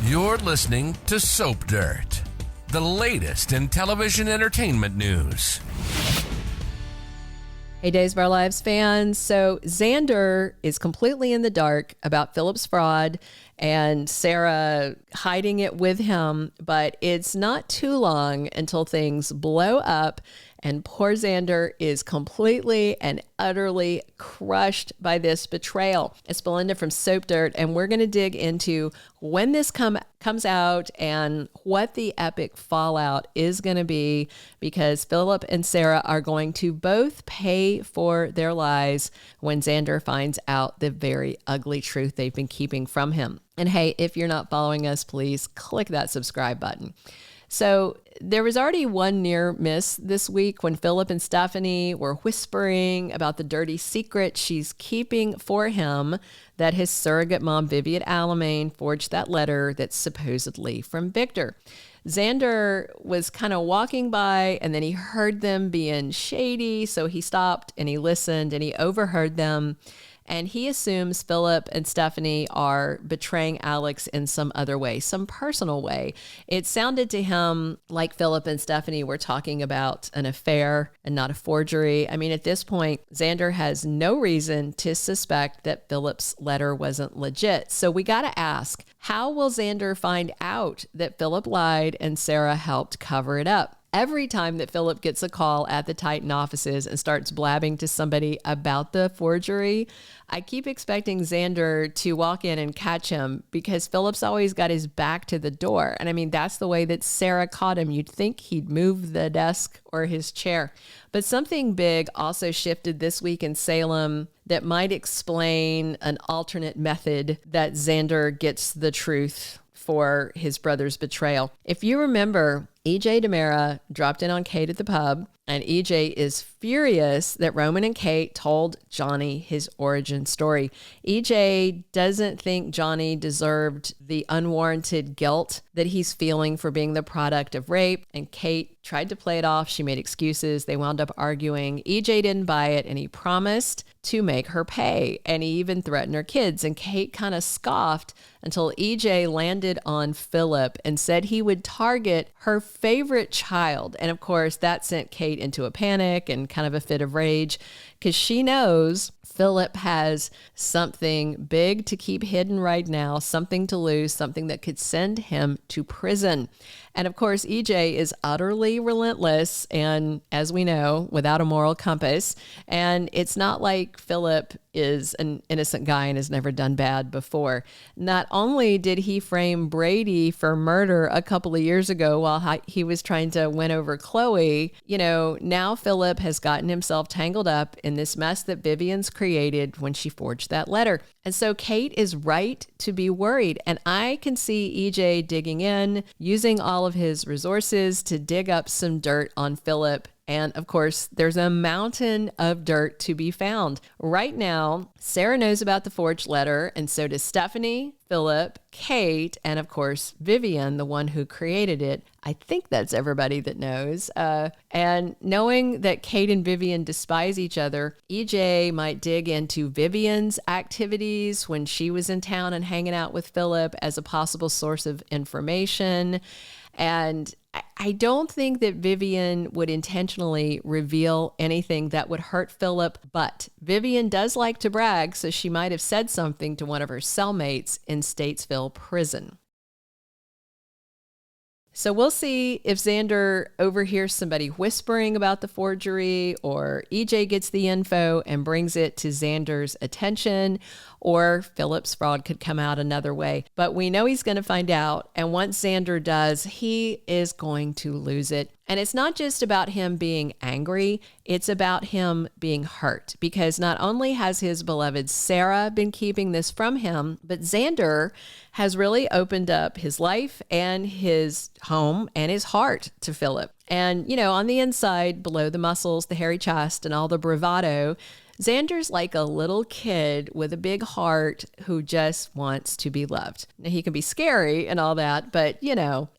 You're listening to Soap Dirt, the latest in television entertainment news. Hey, Days of Our Lives fans. So Xander is completely in the dark about Phillip's fraud and Sarah hiding it with him, but it's not too long until things blow up and poor Xander is completely and utterly crushed by this betrayal. It's Belinda from Soap Dirt, and we're going to dig into when this comes out and what the epic fallout is going to be, because Phillip and Sarah are going to both pay for their lies when Xander finds out the very ugly truth they've been keeping from him. And hey, if you're not following us, please click that subscribe button. So there was already one near miss this week when Phillip and Stephanie were whispering about the dirty secret she's keeping for him, that his surrogate mom, Vivian Alamain, forged that letter that's supposedly from Victor. Xander was kind of walking by and then he heard them being shady. So he stopped and he listened and he overheard them. And he assumes Phillip and Stephanie are betraying Alex in some other way, some personal way. It sounded to him like Phillip and Stephanie were talking about an affair and not a forgery. I mean, at this point, Xander has no reason to suspect that Phillip's letter wasn't legit. So we got to ask, how will Xander find out that Phillip lied and Sarah helped cover it up? Every time that Phillip gets a call at the Titan offices and starts blabbing to somebody about the forgery, I keep expecting Xander to walk in and catch him, because Phillip's always got his back to the door. And I mean, that's the way that Sarah caught him. You'd think he'd move the desk or his chair. But something big also shifted this week in Salem that might explain an alternate method that Xander gets the truth for his brother's betrayal. If you remember, DiMera dropped in on Kate at the pub, and EJ is furious that Roman and Kate told Johnny his origin story. EJ doesn't think Johnny deserved the unwarranted guilt that he's feeling for being the product of rape, and Kate tried to play it off. She made excuses. They wound up arguing. EJ didn't buy it, and he promised to make her pay, and he even threatened her kids, and Kate kind of scoffed until EJ landed on Phillip and said he would target her favorite child. And of course, that sent Kate into a panic and kind of a fit of rage, because she knows Phillip has something big to keep hidden right now, something to lose, something that could send him to prison. And of course, EJ is utterly relentless and, as we know, without a moral compass. And it's not like Phillip is an innocent guy and has never done bad before. Not only did he frame Brady for murder a couple of years ago while he was trying to win over Chloe, now Phillip has gotten himself tangled up in this mess that Vivian's created when she forged that letter. And so Kate is right to be worried. And I can see EJ digging in, using all of his resources to dig up some dirt on Phillip. And of course, there's a mountain of dirt to be found. Right now, Sarah knows about the forged letter, and so does Stephanie, Phillip, Kate, and of course, Vivian, the one who created it. I think that's everybody that knows. And knowing that Kate and Vivian despise each other, EJ might dig into Vivian's activities when she was in town and hanging out with Phillip as a possible source of information. And I don't think that Vivian would intentionally reveal anything that would hurt Phillip, but Vivian does like to brag, so she might have said something to one of her cellmates in Statesville prison. So we'll see if Xander overhears somebody whispering about the forgery, or EJ gets the info and brings it to Xander's attention, or Phillip's fraud could come out another way. But we know he's going to find out, and once Xander does, he is going to lose it. And it's not just about him being angry, it's about him being hurt, because not only has his beloved Sarah been keeping this from him, but Xander has really opened up his life and his home and his heart to Phillip. And, on the inside, below the muscles, the hairy chest, and all the bravado, Xander's like a little kid with a big heart who just wants to be loved. Now, he can be scary and all that, but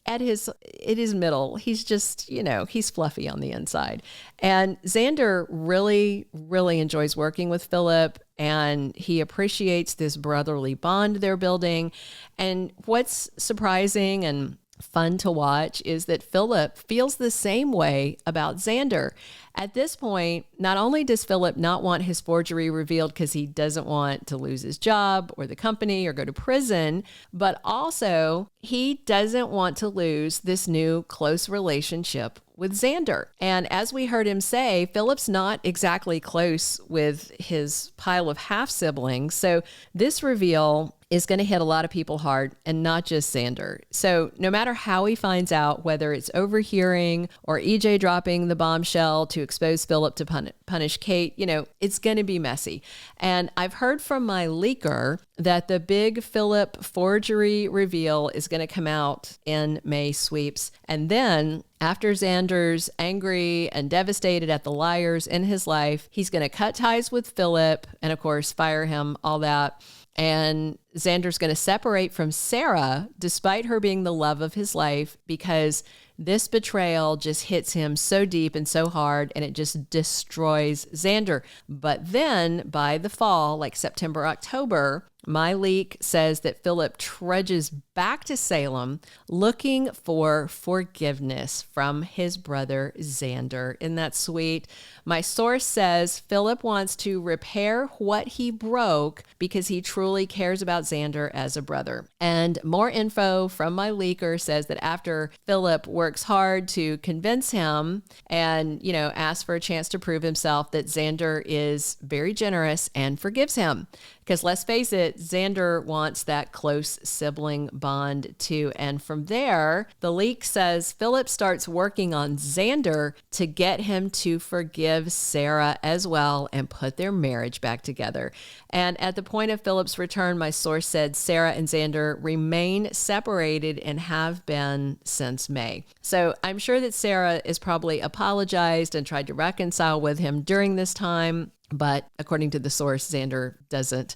at his middle, he's just, he's fluffy on the inside. And Xander really, really enjoys working with Phillip, and he appreciates this brotherly bond they're building. And what's surprising and fun to watch is that Phillip feels the same way about Xander. At this point, not only does Phillip not want his forgery revealed because he doesn't want to lose his job or the company or go to prison, but also he doesn't want to lose this new close relationship with Xander. And as we heard him say, Phillip's not exactly close with his pile of half-siblings. So this reveal is going to hit a lot of people hard, and not just Xander. So no matter how he finds out, whether it's overhearing or EJ dropping the bombshell to expose Phillip to punish Kate, it's going to be messy. And I've heard from my leaker that the big Phillip forgery reveal is going to come out in May sweeps. And then after Xander's angry and devastated at the liars in his life, he's going to cut ties with Phillip and, of course, fire him, all that. And Xander's going to separate from Sarah, despite her being the love of his life, because this betrayal just hits him so deep and so hard, and it just destroys Xander. But then by the fall, like September, October, my leak says that Phillip trudges back to Salem looking for forgiveness from his brother Xander. Isn't that sweet? My source says Phillip wants to repair what he broke because he truly cares about Xander as a brother. And more info from my leaker says that after Phillip works hard to convince him and, ask for a chance to prove himself, that Xander is very generous and forgives him. Because let's face it, Xander wants that close sibling bond too. And from there, the leak says Phillip starts working on Xander to get him to forgive Sarah as well and put their marriage back together. And at the point of Phillip's return, my source said Sarah and Xander remain separated and have been since May. So I'm sure that Sarah is probably apologized and tried to reconcile with him during this time. But according to the source, Xander doesn't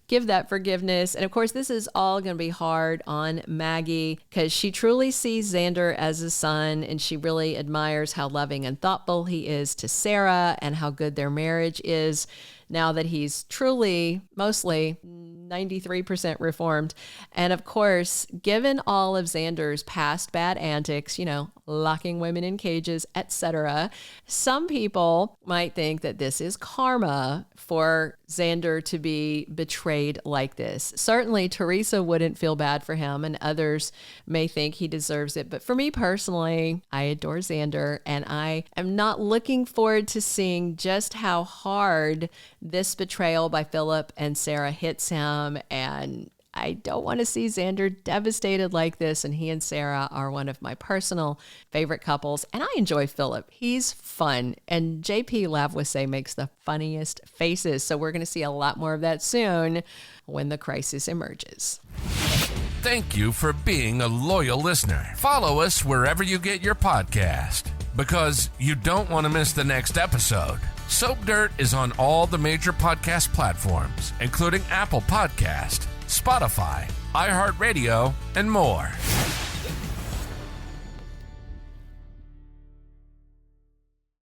give that forgiveness. And of course, this is all going to be hard on Maggie because she truly sees Xander as a son, and she really admires how loving and thoughtful he is to Sarah and how good their marriage is now that he's truly, mostly 93% reformed. And of course, given all of Xander's past bad antics, locking women in cages, etc., some people might think that this is karma for Xander to be betrayed like this. Certainly, Teresa wouldn't feel bad for him, and others may think he deserves it. But for me personally, I adore Xander, and I am not looking forward to seeing just how hard this betrayal by Phillip and Sarah hits him. And I don't want to see Xander devastated like this, and he and Sarah are one of my personal favorite couples, and I enjoy Phillip. He's fun, and JP Lavoisier makes the funniest faces, so we're going to see a lot more of that soon when the crisis emerges. Thank you for being a loyal listener. Follow us wherever you get your podcast, because you don't want to miss the next episode. Soap Dirt is on all the major podcast platforms, including Apple Podcast, Spotify, iHeartRadio, and more.